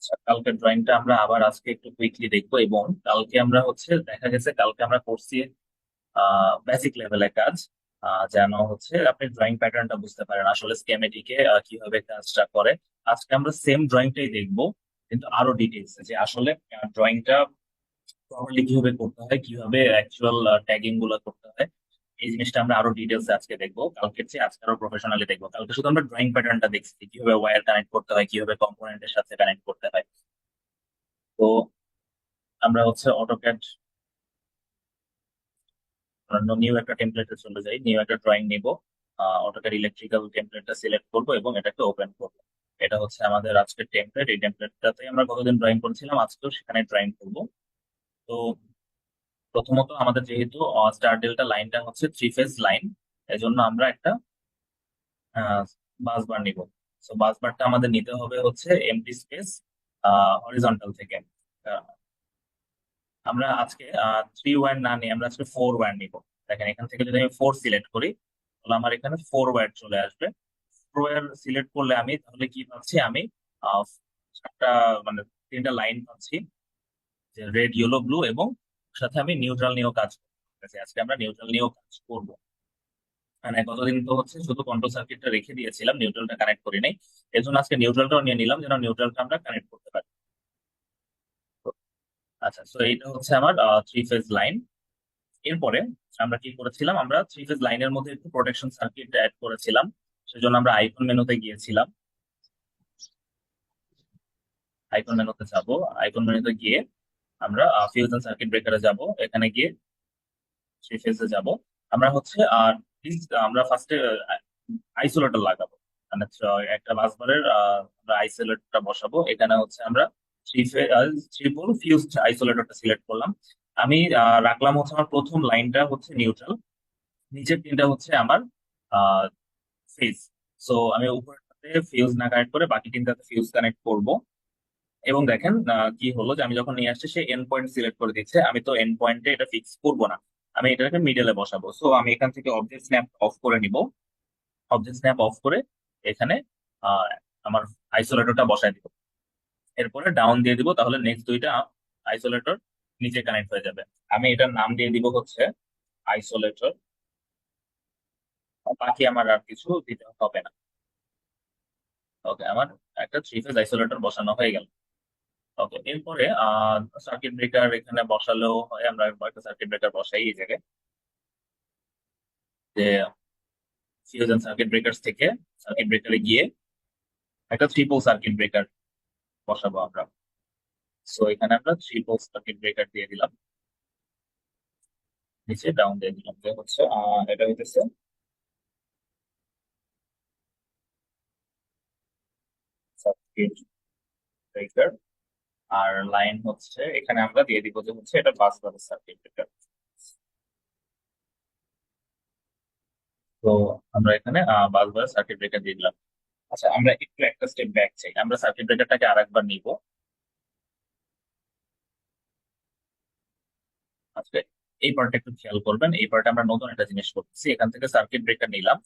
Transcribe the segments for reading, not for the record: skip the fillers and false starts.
আচ্ছা, কালকের ড্রয়িংটা আমরা আবার আজকে একটু কুইকলি দেখবো। এবং কালকে আমরা দেখা গেছে কালকে আমরা করছি বেসিক লেভেলের কাজ, যেন আপনি ড্রয়িং প্যাটার্নটা বুঝতে পারেন আসলে স্কেমেটিকে কিভাবে কাজটা করে। আজকে আমরা সেম ড্রয়িংটাই দেখবো, কিন্তু আরো ডিটেলস যে আসলে ড্রয়িংটা প্রপারলি কিভাবে করতে হয়, কিভাবে অ্যাকচুয়াল ট্যাগিং গুলো করতে হয়। এই জিনিসটা আমরা আরো ডিটেলস আজকে দেখবো, কালকের চেয়ে আজকে আরো প্রফেশনালি দেখবো। কালকে শুধু আমরা ড্রয়িং প্যাটার্নটা দেখছি, কিভাবে ওয়্যার কানেক্ট করতে হয়, কিভাবে কম্পোনেন্টের সাথে কানেক্ট করতে হয়। তো আমরা অটোক্যাড নিউ একটা টেমপ্লেটে চলে যাই, নিউ একটা ড্রয়িং নিব। অটোক্যাড ইলেকট্রিক্যাল টেমপ্লেটটা সিলেক্ট করবো এবং এটাকে ওপেন করবো। এটা আমাদের আজকের টেমপ্লেট। এই টেমপ্লেটটাতে আমরা গতদিন ড্রয়িং করেছিলাম, আজকেও সেখানে ড্রয়িং করব। তো প্রথমত আমাদের যেহেতু স্টার ডেল্টা লাইনটা থ্রি ফেজ লাইন, এজন্য আমরা একটা বাস বার নিব। তো বাস বারটা আমাদের নিতে হবে এমটি স্পেস হরিজন্টাল থেকে। আহ, আমরা আজকে থ্রি ওয়্যার না নিয়ে আমরা আজকে ফোর ওয়্যার নিব। দেখেন, এখান থেকে যদি আমি ফোর সিলেক্ট করি, তাহলে আমার এখানে ফোর ওয়্যার চলে আসবে। ফোর ওয়্যার সিলেক্ট করলে আমি তাহলে কি পাচ্ছি, আমি আহ, একটা মানে তিনটা লাইন পাচ্ছি, যে রেড, ইয়েলো, ব্লু, এবং সাথে আমি নিউট্রাল নিয়েও কাজ করবো। ঠিক আছে, আজকে আমরা নিউট্রাল নিয়েও কাজ করবো। মানে গতদিন তো শুধু কন্ট্রোল সার্কিটটা রেখে দিয়েছিলাম, নিউট্রালটা কানেক্ট করি নাই। এর জন্য আজকে নিউট্রালটাও নিয়ে নিলাম, যেন নিউট্রালটা আমরা কানেক্ট করতে পারি। তো, আচ্ছা, তো এইটা আমার থ্রি ফেজ লাইন। এরপরে আমরা কি করেছিলাম, আমরা থ্রি ফেজ লাইনের মধ্যে একটু প্রোটেকশন সার্কিট অ্যাড করেছিলাম। সেজন্য আমরা আইকন মেনুতে গিয়েছিলাম। আইকন মেনুতে যাব, আইকন মেনুতে গিয়ে আমরা ফিউশন সার্কিট ব্রেকারে যাব। এখানে গিয়ে থ্রি ফেজে যাব। আমরা আর আমরা ফার্স্টে আইসোলেটর লাগাবো। মানে একটা বাসবারের আমরা আইসোলেটরটা বসাবো। এখানে আমরা থ্রি পোল ফিউজ আইসোলেটরটা সিলেক্ট করলাম। আমি রাখলাম আমার প্রথম লাইনটা নিউট্রাল, নিচের তিনটা আমার ফেজ। সো আমি উপরটাতে ফিউজ না কানেক্ট করে বাকি তিনটাতে ফিউজ কানেক্ট করব। এবং দেখেন কি হলো, যে আমি যখন নিয়ে আসছি সে এন্ড পয়েন্ট সিলেক্ট করে দিচ্ছে। আমি তো এন্ড পয়েন্টে এটা ফিক্স করবো না, আমি এটাকে মিডলে বসাবো। সো আমি এখান থেকে অবজেক্ট স্ন্যাপ অফ করে নিব। অবজেক্ট স্ন্যাপ অফ করে এখানে আহ, আমার আইসোলেটরটা বসায় দিব। এরপরে ডাউন দিয়ে দিব, তাহলে নেক্সট দুইটা আইসোলেটর নিচে কানেক্ট হয়ে যাবে। আমি এটার নাম দিয়ে দিব আইসোলেটর। বাকি আমার আর কিছু দিতে হবে না। ওকে, আমার একটা থ্রি ফেজ আইসোলেটর বসানো হয়ে গেল। ওকে, এরপরে সার্কিট ব্রেকার এখানে বসালেও হয়। আমরা একটা সার্কিট ব্রেকার বসাই এই জায়গায়, যে ফিউশন সার্কিট ব্রেকার থেকে সার্কিট ব্রেকারে গিয়ে একটা ট্রিপল সার্কিট ব্রেকার বসাবো আমরা। সো এখানে আমরা ট্রিপল সার্কিট ব্রেকার দিয়ে দিলাম, নিচে ডাউন দিয়ে দিলাম, যে এটা হইতেছে সার্কিট ব্রেকার। আর লাইন এখানে আমরা দিয়ে দিব যে এটা বাস বারের সার্কিট ব্রেকার। তো আমরা এখানে বাস বারের সার্কিট ব্রেকার দিয়ে দিলাম। আচ্ছা, আমরা একটু একটা স্টেপ ব্যাক চাই, আমরা সার্কিট ব্রেকারটাকে আরেকবার নিব। আচ্ছা, এই পার্টটা একটু খেয়াল করবেন। এই পার্টে আমরা নতুন একটা জিনিস করতেছি। এখান থেকে সার্কিট ব্রেকার নিলাম,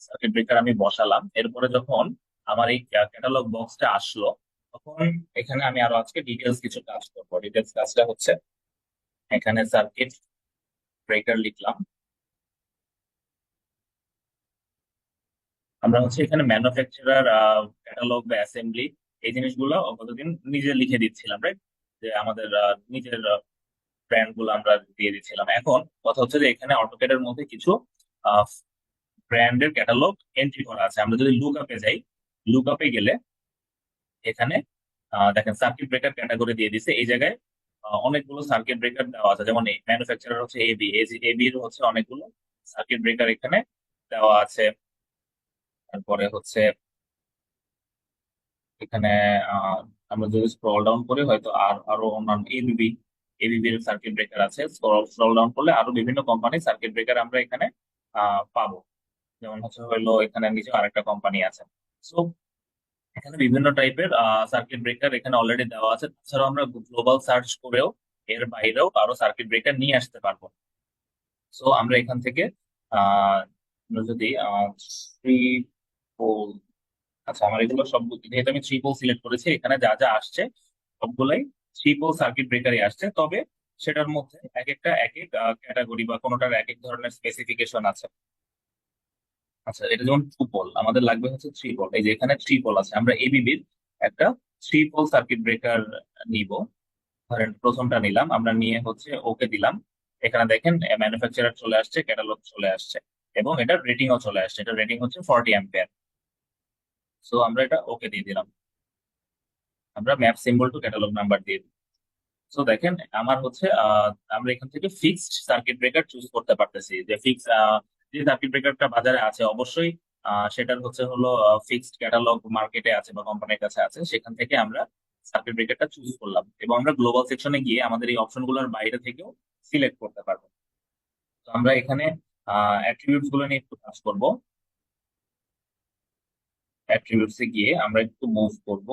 সার্কিট ব্রেকার আমি বসালাম। এরপরে যখন আমার এই ক্যাটালগ বক্সটা আসলো, তখন এখানে আমি আরো আজকে ডিটেলস কিছু কাজ করবো। ডিটেলস কাজটা এখানে সার্কিট ব্রেকার লিখলাম। আমরা এখানে ম্যানুফ্যাকচারার ক্যাটালগ বা অ্যাসেম্বলি, এই জিনিসগুলো কতদিন নিজে লিখে দিচ্ছিলাম, রাইট? যে আমাদের নিজের ব্র্যান্ড গুলো আমরা দিয়ে দিচ্ছিলাম। এখন কথা যে এখানে অটোক্যাডের মধ্যে কিছু ব্র্যান্ডের ক্যাটালগ এন্ট্রি করা আছে। আমরা যদি লুক আপে যাই, লুক আপে গেলে এখানে দেখেন সার্কিট ব্রেকার ক্যাটাগরি দিয়ে দিছে। এই জায়গায় অনেকগুলো সার্কিট ব্রেকার দেওয়া আছে, যেমন ম্যানুফ্যাকচারার এবি। এবি এর অনেকগুলো সার্কিট ব্রেকার এখানে দেওয়া আছে। তারপরে এখানে আহ, আমরা যদি স্ক্রল ডাউন করি, হয়তো আরো অন্যান্য এবিবি, এবিবি এর সার্কিট ব্রেকার আছে। স্ক্রল ডাউন করলে আরো বিভিন্ন কোম্পানির সার্কিট ব্রেকার আমরা এখানে পাবো। যেমন হইলো এখানে নিচে আরেকটা কোম্পানি আছে। সো এখানে বিভিন্ন টাইপের সার্কিট ব্রেকার এখানে অলরেডি দেওয়া আছে। তাছাড়াও আমরা গ্লোবাল সার্চ করেও এর বাইরেও আরো সার্কিট ব্রেকার নিয়ে আসতে পারবো। সো আমরা এখান থেকে আমরা যদি থ্রি আচ্ছা, আমার এগুলো সব যেহেতু আমি থ্রি পোল সিলেক্ট করেছি, এখানে যা যা আসছে সবগুলাই থ্রি পোল সার্কিট ব্রেকারই আসছে। তবে সেটার মধ্যে এক একটা এক এক ক্যাটাগরি বা কোনোটার এক এক ধরনের স্পেসিফিকেশন আছে। আচ্ছা, এটা যেমন টু পোল, আমাদের লাগবে হচ্ছে থ্রি পোল। এই যে এখানে থ্রি পোল আছে, আমরা এবিবির একটা থ্রি পোল সার্কিট ব্রেকার নিব। ধরেন প্রথমটা নিলাম, আমরা নিয়ে হচ্ছে ওকে দিলাম। এখানে দেখেন ম্যানুফ্যাকচারার চলে আসছে, ক্যাটালগ চলে আসছে, এবং এটার রেটিংও চলে আসছে। এটা রেটিং হচ্ছে 40 অ্যাম্পিয়ার। সো আমরা এটা ওকে দিয়ে দিলাম। আমরা map symbol to catalogue number দিয়ে দিই। সো দেখেন আমার হচ্ছে আমরা এখান থেকে ফিক্সড সার্কিট ব্রেকার চুজ করতে পারতেছি। যে ফিক্স যে সার্কিট ব্রেকারটা বাজারে আছে, অবশ্যই সেটার হচ্ছে হলো ফিক্সড ক্যাটালগ মার্কেটে আছে বা কোম্পানির কাছে আছে, সেখান থেকে আমরা সার্কিট ব্রেকারটা চুজ করলাম, এবং আমরা গ্লোবাল সেকশনে গিয়ে আমাদের এই অপশনগুলোর বাইরে থেকেও সিলেক্ট করতে পারবো। তো আমরা এখানে অ্যাট্রিবিউটস গুলো নিয়ে একটু কাজ করবো। অ্যাট্রিবিউটসে গিয়ে আমরা একটু মুভ করব।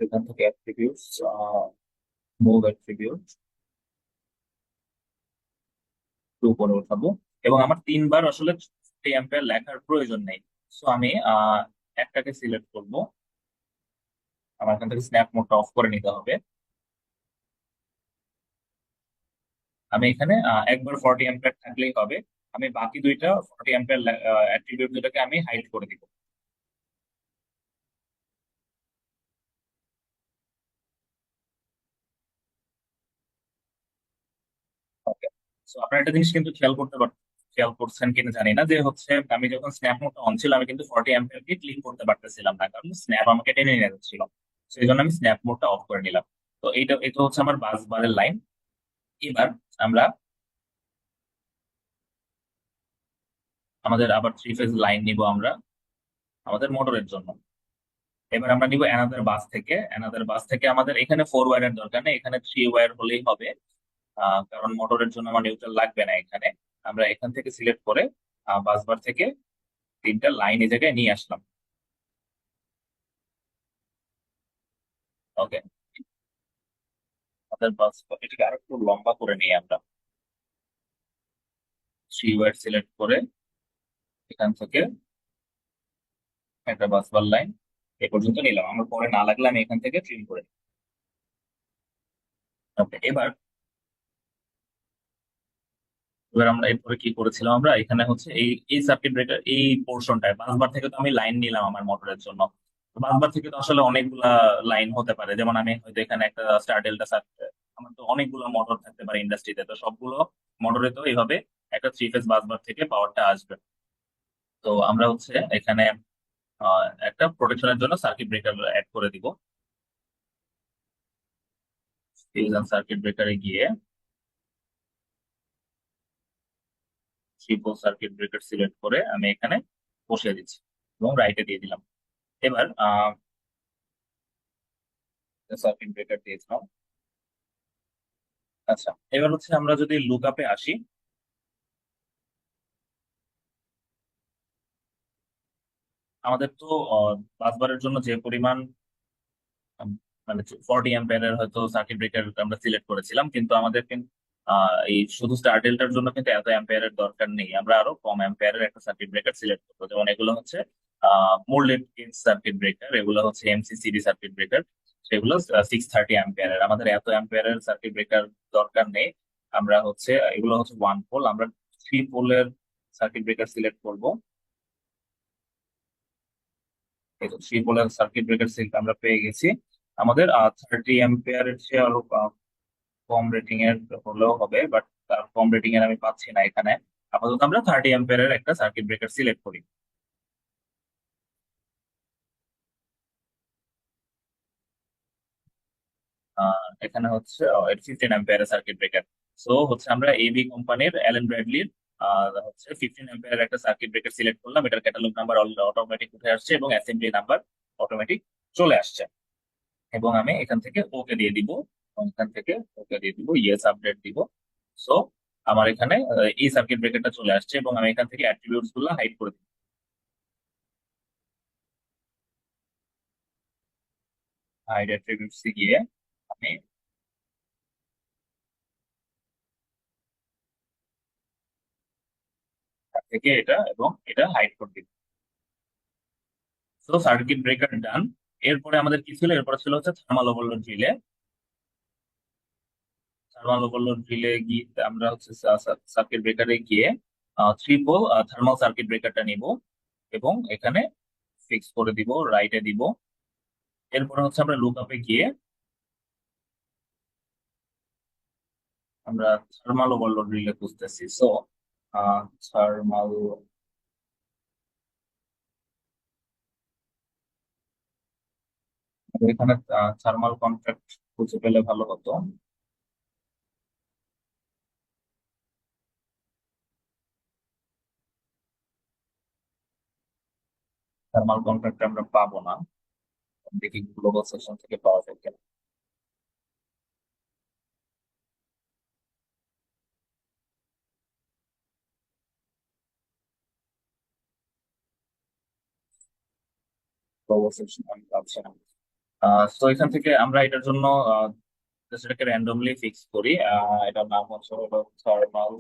এখান থেকে অ্যাট্রিবিউটস, মুভ অ্যাট্রিবিউট টু করে উঠাবো। এবং আমার তিনবার আসলে 40 অ্যাম্পিয়ার লেখার প্রয়োজন নেই। সো আমি একটাকে সিলেক্ট করব। আমার এখান থেকে স্ন্যাপ মোডটা অফ করে নিতে হবে। আমি এখানে একবার 40 অ্যাম্পিয়ার থাকলেই হবে। আমি বাকি দুইটা 40 অ্যাম্পিয়ার অ্যাট্রিবিউট দুটাকে আমি হাইড করে দিব। ওকে। সো আপনার একটা জিনিস কিন্তু খেয়াল করছেন কিনা জানি না, যে হচ্ছে আমি যখন স্ন্যাপ মোডটা অন ছিল, আমি কিন্তু 40 অ্যাম্পিয়ার কে ক্লিক করতে পারতেছিলাম না, কারণ স্ন্যাপ আমাকে টেনে নিয়ে যাচ্ছিল। সেই জন্য আমি স্ন্যাপ মোডটা অফ করে নিলাম। তো এটা হচ্ছে আমার বাস বারের লাইন। এবার আমরা আমাদের আবার থ্রি ফেজ লাইন নিব আমরা আমাদের মোটরের জন্য। এবার আমরা নিব অ্যানাদার বাস থেকে আমাদের এখানে 4 ওয়্যারের দরকার নেই, এখানে 3 ওয়্যার হলেই হবে। কারণ মোটরের জন্য আমার নিউট্রাল লাগবে না এখানে। আমরা এখান থেকে সিলেক্ট করে বাস বার থেকে তিনটা লাইন এই জায়গায় নিয়ে আসলাম। ওকে। আমাদের বাস এটাকে আরো একটু লম্বা করে নিই আমরা। 3 ওয়্যার সিলেক্ট করে এখান থেকে একটা বাস বার লাইন এ পর্যন্ত নিলাম। আমার পরে না লাগলে আমি এখান থেকে ট্রিম করে নিই। ওকে। এবার আমরা এরপরে কি করেছিলাম, আমরা এখানে হচ্ছে এই এই সার্কিট ব্রেকার এই পোর্শনটায় বাসবার থেকে তো আমি লাইন নিলাম আমার মোটরের জন্য। তো বাসবার থেকে তো আসলে অনেকগুলা লাইন হতে পারে, যেমন আমি হয়তো এখানে একটা স্টার ডেল্টা আমার তো অনেকগুলো মোটর থাকতে পারে ইন্ডাস্ট্রিতে, তো সবগুলো মোটরে তো এইভাবে একটা থ্রি ফেজ বাসবার থেকে পাওয়ারটা আসবে। তো আমরা হচ্ছে এখানে একটা প্রোটেকশনের জন্য সার্কিট ব্রেকার অ্যাড করে দিব। ফিউশন সার্কিট ব্রেকারে গিয়ে three pole circuit breaker select করে আমি এখানে বসিয়ে দিচ্ছি এবং রাইটে দিয়ে দিলাম। এবার সার্কিট ব্রেকার দিয়েছিলাম। আচ্ছা, এবার হচ্ছে আমরা যদি লুক আপে আসি, আমাদের তো বাসবারের জন্য যে পরিমাণ উম, মানে 40 অ্যাম্পিয়ারের হয়তো সার্কিট ব্রেকার আমরা সিলেক্ট করেছিলাম, কিন্তু আমাদের কিন্তু এই শুধু স্টার ডেল্টার জন্য কিন্তু এত অ্যাম্পিয়ারের দরকার নেই। আমরা আরো কম অ্যাম্পিয়ারের একটা সার্কিট ব্রেকার সিলেক্ট করবো, যেমন এগুলো হচ্ছে মোল্ডেড গেজ সার্কিট ব্রেকার, এগুলো হচ্ছে এমসিসিডি সার্কিট ব্রেকার। সেগুলো 630 অ্যাম্পিয়ারের। আমাদের এত অ্যাম্পিয়ারের সার্কিট ব্রেকার দরকার নেই। আমরা হচ্ছে এগুলো হচ্ছে ওয়ান পোল, আমরা থ্রি পোলের সার্কিট ব্রেকার সিলেক্ট করব। এই তো থ্রি পোলার সার্কিট ব্রেকার সিল্ক আমরা পেয়ে গেছি। আমাদের 30 অ্যাম্পিয়ারের চেয়ে আরো কম রেটিং এর হলেও হবে, বাট তার কম রেটিং এর আমি পাচ্ছি না এখানে। আপাতত আমরা 30 অ্যাম্পিয়ারের একটা সার্কিট ব্রেকার সিলেক্ট করি। এখানে হচ্ছে 15 অ্যাম্পিয়ারের সার্কিট ব্রেকার। সো হচ্ছে আমরা এবি কোম্পানির অ্যালেন ব্র্যাডলির হচ্ছে 15 অ্যাম্পিয়ারের একটা সার্কিট ব্রেকার সিলেক্ট করলাম। এটার ক্যাটালগ নাম্বার অটোমেটিক উঠে আসছে এবং অ্যাসেম্বলি নাম্বার অটোমেটিক চলে আসছে। এবং আমি এখান থেকে ওকে দিয়ে দিব। এবং এখান থেকে ওকে দিয়ে দিব, ইয়েস আপডেট দিব। সো আমার এখানে এই সার্কিট ব্রেকারটা চলে আসছে, এবং আমি এখান থেকে অ্যাট্রিবিউটস গুলো হাইড করে দিব। হাইড অ্যাট্রিবিউটস গিয়ে আমি থেকে এটা এবং এটা হাইড করে দিব। তো সার্কিট ব্রেকার ডান। এরপরে আমাদের কি ছিল, এরপরে ছিল হচ্ছে thermal overload relay. Thermal overload relay গিয়ে আমরা হচ্ছে সার্কিট ব্রেকারে গিয়ে থ্রি পোল থার্মাল সার্কিট ব্রেকারটা নিব এবং এখানে ফিক্স করে দিব, রাইটে দিব। এরপরে হচ্ছে আমরা লুক আপে গিয়ে আমরা থার্মাল ওভারলোড রিলে খুঁজতেছি। সো থার্মাল, এখানে থার্মাল কন্ট্রাক্ট খুঁজে পেলে ভালো হতো। থার্মাল কন্ট্রাক্ট আমরা পাবো না, দেখি গ্লোবাল সেকশন থেকে পাওয়া যায় কিনা। গ্লোবাল সেকশন আমি পাচ্ছি না। তো এখান থেকে আমরা এটার জন্য just এটাকে র্যান্ডমলি ফিক্স করি। এটার নাম হচ্ছে হলো থার্মাল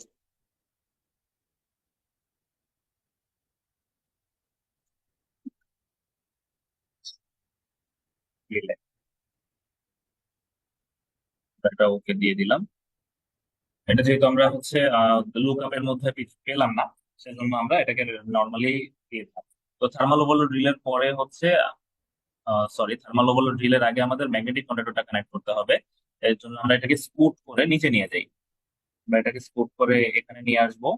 রিলে। এটা ওকে দিয়ে দিলাম। এটা যেহেতু আমরা হচ্ছে লুক আপের মধ্যে পেলাম না, সেজন্য আমরা এটাকে নর্মালি দিয়ে দিলাম। তো থার্মাল ওভারলোড রিলের পরে হচ্ছে, সরি, থার্মাল ওভারলোড ড্রিলের আগে আমাদের ম্যাগনেটিক কন্ডাক্টরটা কানেক্ট করতে হবে। এর জন্য আমরা এটাকে স্কুট করে নিচে নিয়ে যাই। আমরা এটাকে স্কুট করে এখানে নিয়ে আসবো।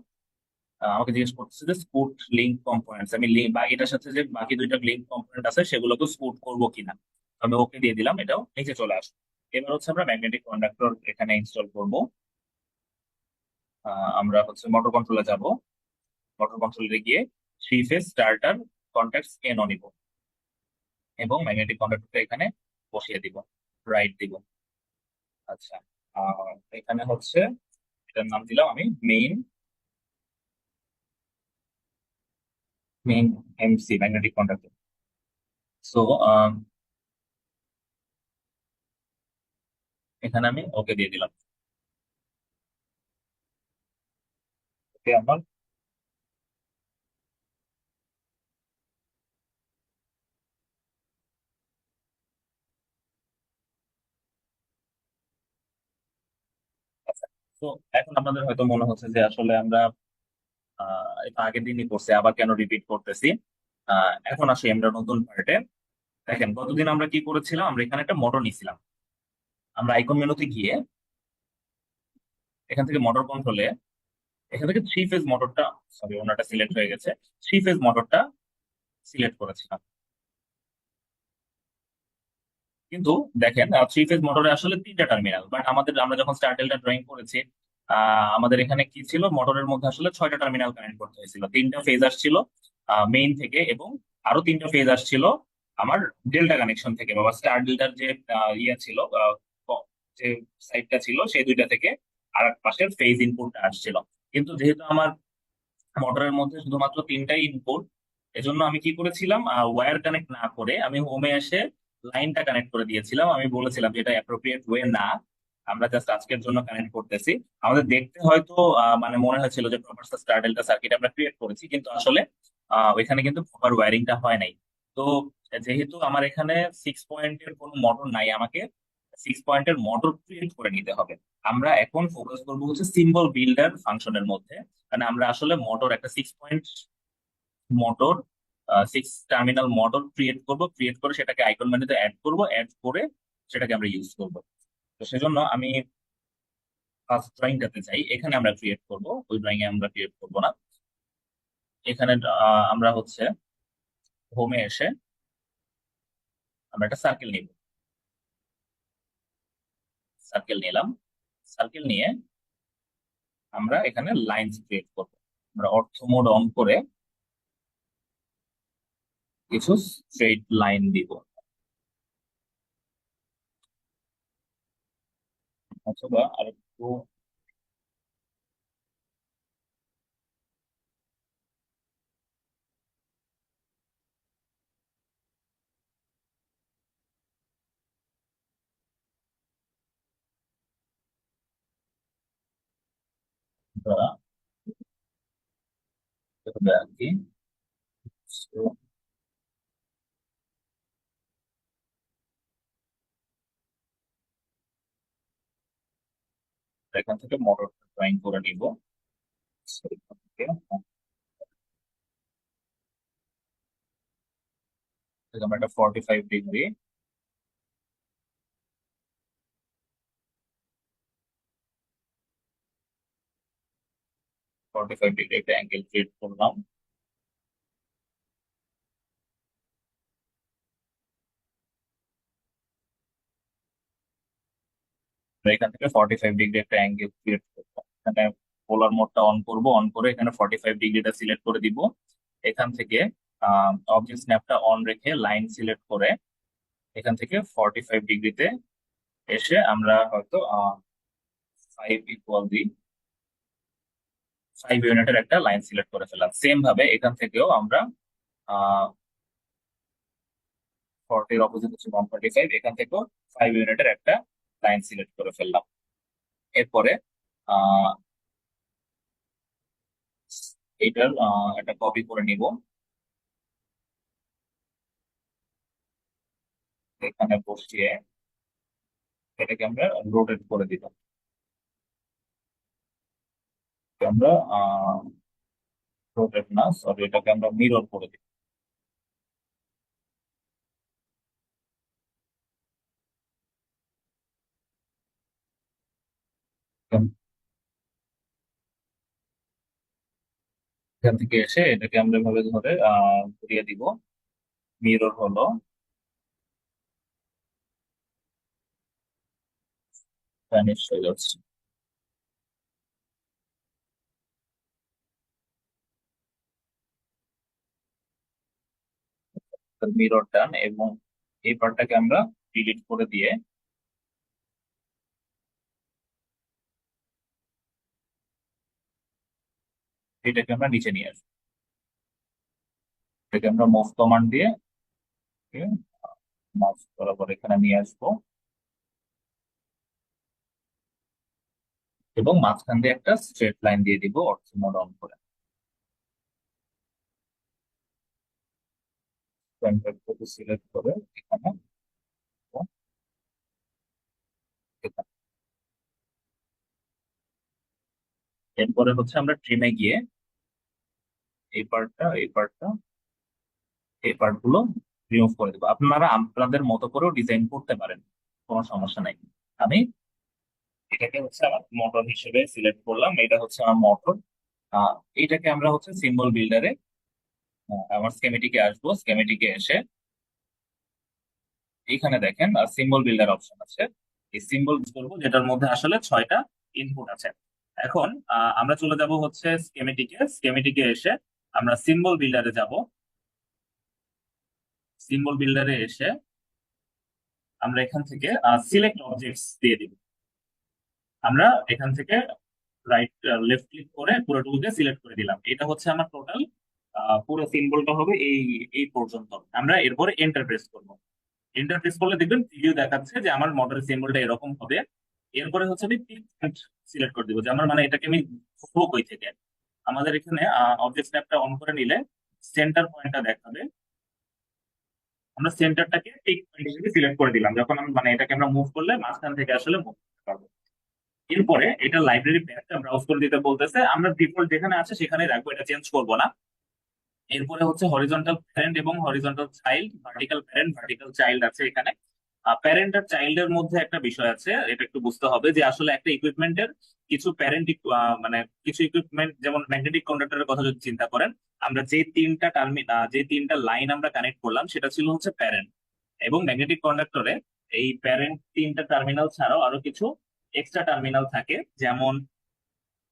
আমাকে জিজ্ঞেস করতেছে যে স্কুট লিঙ্ক কম্পোনেন্টস, আমি লিঙ্ক বা এটার সাথে যে বাকি দুইটা লিঙ্ক কম্পোনেন্ট আছে সেগুলোকে স্কুট করবো কিনা। তো আমি ওকে দিয়ে দিলাম, এটাও নিচে চলে আসবে। এবার হচ্ছে আমরা ম্যাগনেটিক কন্ডাক্টর এখানে ইনস্টল করব। আমরা হচ্ছে মোটর কন্ট্রোলে যাব। মোটর কন্ট্রোলে গিয়ে three phase starter contacts N নিব এবং ম্যাগনেটিক কন্ডাক্টরটা এখানে বসিয়ে দিব, রাইট দিব। আচ্ছা, এখানে হচ্ছে এটার নাম দিলাম আমি main, main MC magnetic conductor. So এখানে আমি ওকে দিয়ে দিলাম। ওকে আমার, আচ্ছা। তো এখন আপনাদের হয়তো মনে হচ্ছে যে আসলে আমরা এটা আগের দিনই করছি, আবার কেন রিপিট করতেছি। এখন আসি আমরা নতুন পার্টে। দেখেন গতদিন আমরা কি করেছিলাম, আমরা এখানে একটা মোটর নিছিলাম। আমরা আইকন মেনুতে গিয়ে এখান থেকে মোটর কন্ট্রোলে, এখান থেকে থ্রি ফেজ মোটরটা, সরি ওনারটা সিলেক্ট হয়ে গেছে, থ্রি ফেজ মোটরটা সিলেক্ট করেছিলাম। কিন্তু দেখেন থ্রি ফেজ মোটরে আসলে তিনটা টার্মিনাল, বাট আমাদের আমরা যখন স্টারটেলটা ড্রয়িং করেছি আমাদের এখানে কি ছিল, মোটরের মধ্যে আসলে ছয়টা টার্মিনাল কানেক্ট করতে হয়েছিল। তিনটা ফেজ আসছিল মেইন থেকে এবং আরো তিনটা ফেজ আসছিল আমার ডেল্টা কানেকশন থেকে, বা স্টার ডেল্টার যে ইয়ে ছিল, যে সাইডটা ছিল সেই দুইটা থেকে আর এক পাশের ফেজ ইনপুটটা আসছিল। কিন্তু যেহেতু আমার মোটরের মধ্যে শুধুমাত্র তিনটাই ইনপুট, এজন্য আমি কি করেছিলাম, ওয়্যার কানেক্ট না করে আমি হোমে এসে লাইনটা কানেক্ট করে দিয়েছিলাম। আমি বলেছিলাম যে এটা অ্যাপ্রোপ্রিয়েট ওয়ে না, আমরা জাস্ট আজকের জন্য কানেক্ট করতেছি। আমাদের দেখতে হয়তো মানে মনে হয়েছিল যে প্রপার স্টার ডেল্টা সার্কিট আমরা ক্রিয়েট করেছি, কিন্তু আসলে ওইখানে কিন্তু প্রপার ওয়্যারিংটা হয় নাই। তো যেহেতু আমার এখানে সিক্স পয়েন্টের কোনো মোটর নাই, আমাকে সিক্স পয়েন্টের মোটর ক্রিয়েট করে নিতে হবে। আমরা এখন ফোকাস করবো হচ্ছে সিম্বল বিল্ডার ফাংশনের মধ্যে। মানে আমরা আসলে মোটর একটা six point motor, six terminal motor create করব, ক্রিয়েট করে সেটাকে আইকন মেনুতে অ্যাড করব, অ্যাড করে সেটাকে আমরা ইউজ করব। তো সেজন্য আমি ফার্স্ট ড্রয়িংটাতে চাই, এখানে আমরা ক্রিয়েট করব, ওই ড্রয়িং এ আমরা ক্রিয়েট করব না। এখানে আমরা হচ্ছে হোমে এসে আমরা একটা সার্কেল নিব, সার্কেল নিলাম। সার্কেল নিয়ে আমরা এখানে লাইনস ক্রিয়েট করব। আমরা অর্থ মোড অন করে কিছু স্ট্রেট লাইন দিব, অথবা আরেকটু আর কি। So, এখান থেকে মোটর ড্রয়িং করে নিব। So, এখান থেকে আমরা একটা 45 ডিগ্রি, 45 ডিগ্রি একটা অ্যাঙ্গেল ক্রিয়েট করলাম। তো এখান থেকে 45 ডিগ্রি একটা অ্যাঙ্গেল ক্রিয়েট করবো। এখানে পোলার মোডটা অন করব, অন করে এখানে 45 ডিগ্রিটা সিলেক্ট করে দিব। এখান থেকে অবজেক্ট স্ন্যাপটা অন রেখে লাইন সিলেক্ট করে এখান থেকে 45 ডিগ্রিতে এসে আমরা হয়তো 5 ইউনিটের একটা লাইন সিলেক্ট করে ফেললাম। সেম ভাবে এখান থেকেও আমরা 40-এর অপোজিট হচ্ছে 145, এখান থেকেও 5 ইউনিটের একটা লাইন সিলেক্ট করে ফেললাম। এরপরে আহ এইটার একটা কপি করে নিব, এখানে বসিয়ে এটাকে আমরা রোটেট করে দিব। আমরা রোটেট না, সরি, এটাকে আমরা মিরর করে দিব। এখান এখান থেকে এসে এটাকে আমরা এভাবে ধরে ঘুরিয়ে দিব। মিরর হলো ভ্যানিশ হয়ে যাচ্ছে। মিরর ডান, এবং এই পার্টটাকে আমরা ডিলিট করে দিয়ে এটাকে আমরা নিচে নিয়ে আসবো। এটাকে আমরা মুভ কমান্ড দিয়ে মাউস বরাবর এখানে নিয়ে আসবো, এবং মাঝখান দিয়ে একটা স্ট্রেট লাইন দিয়ে দিব অর্থ মোড অন করে। সিলেক্ট করে এখানে এখানে। এরপরে হচ্ছে আমরা ট্রিমে গিয়ে এই পার্টটা এই পার্ট গুলো রিমুভ করে দেবো। আপনারা আপনাদের মতো করেও ডিজাইন করতে পারেন, কোনো সমস্যা নাই। আমি এটাকে হচ্ছে আমার মোটর হিসেবে সিলেক্ট করলাম, এটা হচ্ছে আমার মোটর। আহ এইটাকে আমরা হচ্ছে সিম্বল বিল্ডারে আমার স্কেমেটিকে আসবো, স্কেমেটিকে এসে এইখানে দেখেন সিম্বল বিল্ডার অপশন আছে। এই সিম্বল করবো যেটার মধ্যে আসলে 6টা ইনপুট আছে। এখন আমরা চলে যাব হচ্ছে স্কেমেটিকে এসে আমরা সিম্বল বিল্ডারে যাব। সিম্বল বিল্ডারে এসে আমরা এখান থেকে সিলেক্ট অবজেক্টস দিয়ে দিব। আমরা এখান থেকে রাইট লেফট ক্লিক করে পুরো টুলকে সিলেক্ট করে দিলাম। এটা হচ্ছে আমার টোটাল পুরো সিম্বলটা হবে এই এই পর্যন্ত। আমরা এরপরে এন্টার প্রেস করব। এন্টার প্রেস করলে দেখবেন প্রিভিউ দেখাচ্ছে যে আমার মডেল সিম্বলটা এরকম হবে। এরপরে হচ্ছে আমি পিক পয়েন্ট সিলেক্ট করে দিব, যে আমার মানে এটাকে আমি ধরবো কই থেকে। আমাদের এখানে অবজেক্ট স্ন্যাপটা অন করে নিলে সেন্টার পয়েন্টটা দেখাবে। আমরা সেন্টারটাকে পিক পয়েন্ট হিসেবে সিলেক্ট করে দিলাম, যখন আমি মানে এটাকে আমরা মুভ করলে মাঝখান থেকে আসলে মুভ করতে পারবো। এরপরে এটা লাইব্রেরি প্যাকটা ব্রাউজ করে দিতে বলতেছে, আমরা ডিফল্ট যেখানে আছে সেখানেই রাখবো, এটা চেঞ্জ করব না। এরপরে হচ্ছে হরিজন্টাল প্যারেন্ট এবং horizontal child, vertical parent vertical child আছে এখানে। প্যারেন্ট আর চাইল্ডের মধ্যে একটা বিষয় আছে, এটা একটু বুঝতে হবে যে আসলে একটা ইকুইপমেন্টের কিছু প্যারেন্ট মানে কিছু ইকুইপমেন্ট, যেমন ম্যাগনেটিক কন্ডাক্টরের কথা যদি চিন্তা করেন, আমরা যে তিনটা লাইন আমরা কানেক্ট করলাম সেটা ছিল হচ্ছে প্যারেন্ট। এবং ম্যাগনেটিক কন্ডাক্টরে এই প্যারেন্ট তিনটা টার্মিনাল ছাড়াও আরো কিছু এক্সট্রা টার্মিনাল থাকে। যেমন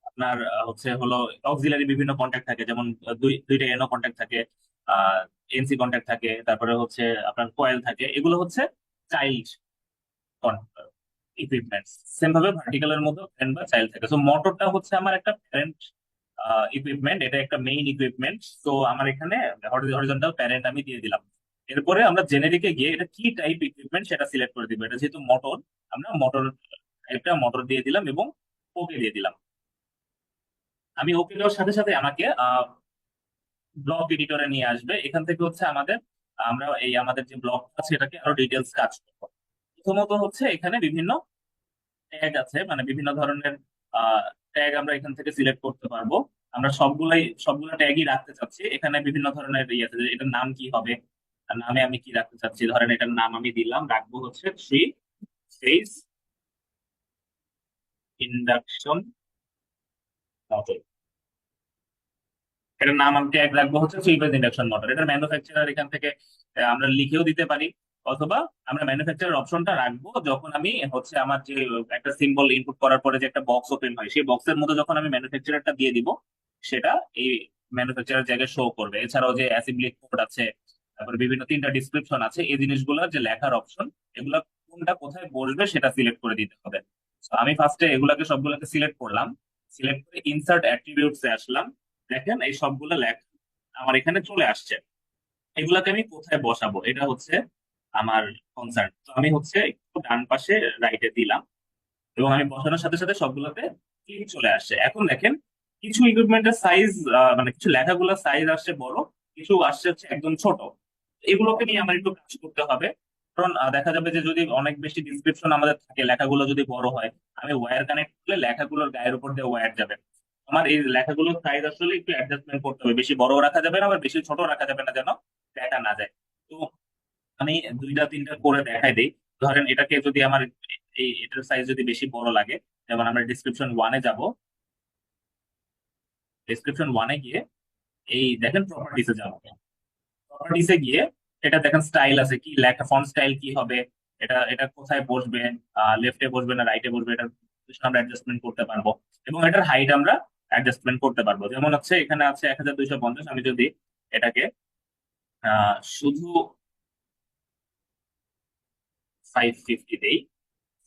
আপনার হচ্ছে হলো অক্সিলারি বিভিন্ন কন্ট্যাক্ট থাকে, যেমন দুইটা এনও কন্ট্যাক্ট থাকে, এনসি কন্ট্যাক্ট থাকে, তারপরে হচ্ছে আপনার কয়েল থাকে। এগুলো হচ্ছে চাইল্ড ইকুইপমেন্টস। সেম ভাবে ভার্টিক্যালের মধ্যে প্যারেন্ট বা চাইল্ড থাকে। তো মোটরটা হচ্ছে আমার একটা প্যারেন্ট ইকুইপমেন্ট, এটা একটা মেইন ইকুইপমেন্ট। তো আমার এখানে হরিজন্টাল প্যারেন্ট আমি দিয়ে দিলাম। এরপরে আমরা জেনেরিকে গিয়ে এটা কি টাইপ ইকুইপমেন্ট সেটা সিলেক্ট করে দিব। এটা যেহেতু মোটর, আমরা মোটর টাইপটা মোটর দিয়ে দিলাম এবং ওকে দিয়ে দিলাম। আমি ওকে দেওয়ার সাথে সাথে আমাকে ব্লক এডিটরে নিয়ে আসবে। এখান থেকে হচ্ছে আমরা এই আমাদের যে ব্লক আছে এটাকে আরো ডিটেলস কাজ করবো। প্রথমত হচ্ছে এখানে বিভিন্ন ট্যাগ আছে, মানে বিভিন্ন ধরনের ট্যাগ আমরা এখান থেকে সিলেক্ট করতে পারবো। আমরা সবগুলা ট্যাগই রাখতে চাচ্ছি। এখানে বিভিন্ন ধরনের ইয়ে আছে, যে এটার নাম কি হবে, আর নামে আমি কি রাখতে চাচ্ছি। ধরেন এটার নাম আমি দিলাম, রাখবো হচ্ছে থ্রি ফেজ ইন্ডাকশন মোটর। এটার নাম আমি ট্যাগ রাখবো হচ্ছে থ্রি ফেজ ইন্ডাকশন মোটর। এটার ম্যানুফ্যাকচারার এখান থেকে আমরা লিখেও দিতে পারি, অথবা আমরা ম্যানুফ্যাকচারার অপশনটা রাখবো যখন আমি হচ্ছে আমার যে একটা সিম্বল ইনপুট করার পরে যে একটা বক্স ওপেন হয়, সেই বক্সের মধ্যে যখন আমি ম্যানুফ্যাকচারারটা দিয়ে দিব, সেটা এই ম্যানুফ্যাকচারার জায়গায় শো করবে। এছাড়াও যে অ্যাসেম্বলি কোড আছে, তারপরে বিভিন্ন তিনটা ডিসক্রিপশন আছে, এই জিনিসগুলোর যে লেখার অপশন, এগুলা কোনটা কোথায় বসবে সেটা সিলেক্ট করে দিতে হবে। তো আমি ফার্স্টে এগুলাকে সবগুলোকে সিলেক্ট করলাম। সিলেক্ট করে ইনসার্ট অ্যাট্রিবিউটস এ আসলাম। দেখেন এই সবগুলো লেখা আমার এখানে চলে আসছে। এগুলাকে আমি কোথায় বসাবো এটা হচ্ছে আমার কনসার্ন। তো আমি হচ্ছে একটু ডান পাশে রাইটে দিলাম, এবং আমি বসানোর সাথে সাথে সবগুলোতে ক্লিক চলে আসছে। এখন দেখেন কিছু ইকুইপমেন্টের সাইজ, মানে কিছু লেখাগুলোর সাইজ আসছে বড়, কিছু আসছে হচ্ছে একদম ছোট। এগুলোকে নিয়ে আমার একটু কাজ করতে হবে। কারণ দেখা যাবে যে যদি অনেক বেশি ডিসক্রিপশন আমাদের থাকে, লেখাগুলো যদি বড় হয়, আমি ওয়্যার কানেক্ট করলে লেখাগুলোর গায়ের উপর দিয়ে ওয়্যার যাবে। আমার এই লেখাগুলোর সাইজ আসলে একটু অ্যাডজাস্টমেন্ট করতে হবে, বেশি বড় রাখা যাবে না, আবার বেশি ছোট রাখা যাবে না, যেন দেখা না যায়। তো আমি দুইটা তিনটা করে দেখাই দিই। ধরেন এটাকে যদি আমার এটার সাইজ যদি বেশি বড় লাগে, যেমন আমরা ডিসক্রিপশন ওয়ানে যাব। ডিসক্রিপশন ওয়ানে গিয়ে এই দেখেন প্রপার্টিসে যাবো। প্রপার্টিসে গিয়ে এটা দেখেন স্টাইল আছে, কি লেখা, ফন্ট স্টাইল কি হবে, এটা এটা কোথায় বসবে, লেফটে বসবে না রাইটে বসবে, এটা আমরা অ্যাডজাস্টমেন্ট করতে পারবো। এবং এটার হাইট আমরা অ্যাডজাস্টমেন্ট করতে পারবো। যেমন হচ্ছে এখানে আছে 1250, আমি যদি এটাকে শুধু 550 দেই,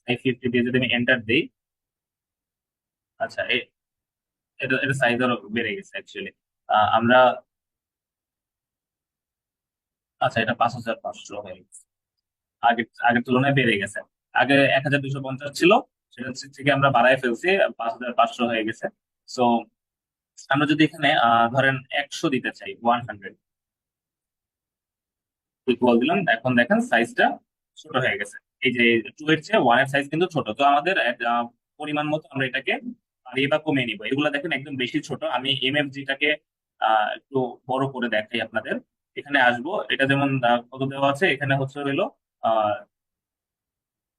550 দিয়ে যদি আমি এন্টার দিই, আচ্ছা এটা এটা সাইজ আরো বেড়ে গেছে অ্যাকচুয়ালি। আমরা, আচ্ছা এটা 5500 হয়ে গেছে, আগে আগের তুলনায় বেড়ে গেছে। আগে 1250 ছিল, সেটা থেকে আমরা বাড়ায় ফেলছি, 5500 হয়ে গেছে। সো আমরা যদি এখানে ধরেন 100 দিতে চাই, 100 ইকুয়াল দিলাম, এখন দেখেন সাইজটা ছোট হয়ে গেছে। এই যে টু এর চেয়ে ওয়ান এর সাইজ কিন্তু ছোট। তো আমাদের পরিমাণ মতো আমরা এটাকে বাড়িয়ে বা কমিয়ে নিব। এগুলো দেখেন একদম বেশি ছোট। আমি এমএফজিটাকে একটু বড় করে দেখাই আপনাদের। এখানে আসবো, এটা যেমন কত দেওয়া আছে, এখানে হচ্ছে হলো আহ